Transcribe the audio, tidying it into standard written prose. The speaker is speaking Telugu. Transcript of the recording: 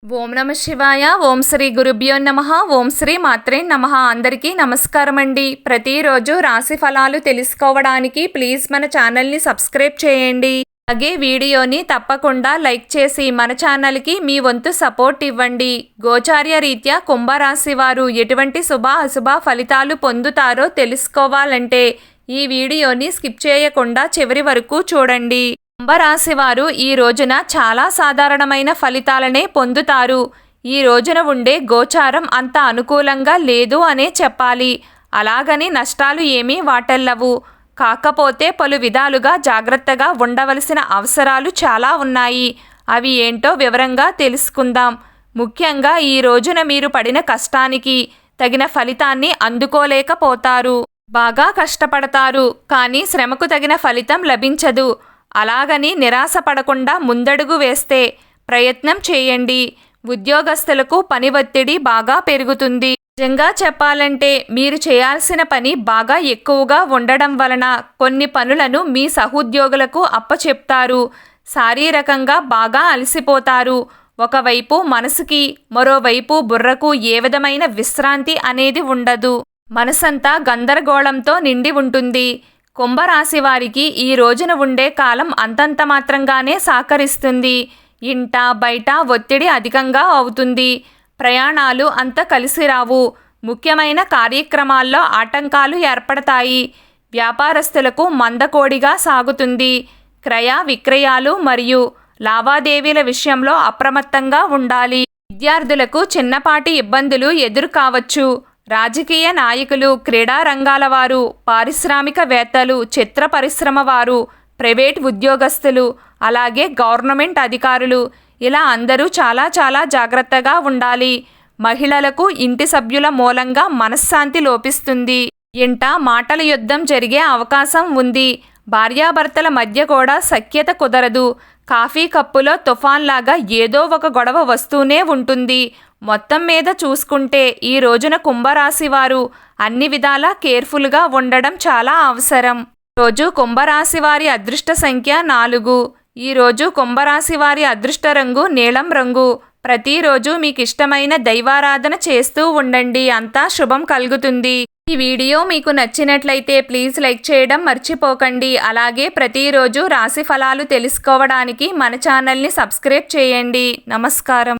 ఓం నమ శివాయ. ఓం శ్రీ గురుభ్యో నమః. ఓం శ్రీ మాత్రే నమః. అందరికీ నమస్కారం అండి. ప్రతిరోజు రాశి ఫలాలు తెలుసుకోవడానికి ప్లీజ్ మన ఛానల్ని సబ్స్క్రైబ్ చేయండి. అలాగే వీడియోని తప్పకుండా లైక్ చేసి మన ఛానల్కి మీ వంతు సపోర్ట్ ఇవ్వండి. గోచార్య రీత్యా కుంభరాశి వారు ఎటువంటి శుభ అశుభ ఫలితాలు పొందుతారో తెలుసుకోవాలంటే ఈ వీడియోని స్కిప్ చేయకుండా చివరి వరకు చూడండి. కుంభరాశి వారు ఈ రోజున చాలా సాధారణమైన ఫలితాలనే పొందుతారు. ఈ రోజున ఉండే గోచారం అంత అనుకూలంగా లేదు అనే చెప్పాలి. అలాగని నష్టాలు ఏమీ వాటెల్లవు. కాకపోతే పలు విధాలుగా జాగ్రత్తగా ఉండవలసిన అవసరాలు చాలా ఉన్నాయి. అవి ఏంటో వివరంగా తెలుసుకుందాం. ముఖ్యంగా ఈ రోజున మీరు పడిన కష్టానికి తగిన ఫలితాన్ని అందుకోలేకపోతారు. బాగా కష్టపడతారు, కానీ శ్రమకు తగిన ఫలితం లభించదు. అలాగని నిరాశ పడకుండా ముందడుగు వేస్తే ప్రయత్నం చేయండి. ఉద్యోగస్తులకు పని ఒత్తిడి బాగా పెరుగుతుంది. నిజంగా చెప్పాలంటే మీరు చేయాల్సిన పని బాగా ఎక్కువగా ఉండడం వలన కొన్ని పనులను మీ సహోద్యోగులకు అప్పచెప్తారు. శారీరకంగా బాగా అలసిపోతారు. ఒకవైపు మనసుకి, మరోవైపు బుర్రకు ఏ విధమైన విశ్రాంతి అనేది ఉండదు. మనసంతా గందరగోళంతో నిండి ఉంటుంది. కుంభరాశి వారికి ఈ రోజున ఉండే కాలం అంతంత మాత్రంగానే సహకరిస్తుంది. ఇంట బయట ఒత్తిడి అధికంగా అవుతుంది. ప్రయాణాలు అంత కలిసి రావు. ముఖ్యమైన కార్యక్రమాల్లో ఆటంకాలు ఏర్పడతాయి. వ్యాపారస్తులకు మందకోడిగా సాగుతుంది. క్రయ విక్రయాలు మరియు లావాదేవీల విషయంలో అప్రమత్తంగా ఉండాలి. విద్యార్థులకు చిన్నపాటి ఇబ్బందులు ఎదురు కావచ్చు. రాజకీయ నాయకులు, క్రీడా రంగాల వారు, పారిశ్రామికవేత్తలు, చిత్ర పరిశ్రమ వారు, ప్రైవేట్ ఉద్యోగస్తులు, అలాగే గవర్నమెంట్ అధికారులు, ఇలా అందరూ చాలా జాగ్రత్తగా ఉండాలి. మహిళలకు ఇంటి సభ్యుల మూలంగా మనశ్శాంతి లోపిస్తుంది. ఇంట మాటల యుద్ధం జరిగే అవకాశం ఉంది. భార్యాభర్తల మధ్య కూడా సఖ్యత కుదరదు. కాఫీ కప్పులో తుఫాన్లాగా ఏదో ఒక గొడవ వస్తూనే ఉంటుంది. మొత్తం మీద చూసుకుంటే ఈ రోజున కుంభరాశి వారు అన్ని విధాలా కేర్ఫుల్గా ఉండడం చాలా అవసరం. రోజు కుంభరాశి వారి అదృష్ట సంఖ్య 4. ఈరోజు కుంభరాశి వారి అదృష్ట రంగు నీలం రంగు. ప్రతిరోజు మీకు ఇష్టమైన దైవారాధన చేస్తూ ఉండండి. అంతా శుభం కలుగుతుంది. ఈ వీడియో మీకు నచ్చినట్లయితే ప్లీజ్ లైక్ చేయడం మర్చిపోకండి. అలాగే ప్రతిరోజు రాశి ఫలాలు తెలుసుకోవడానికి మన ఛానల్ని సబ్స్క్రైబ్ చేయండి. నమస్కారం.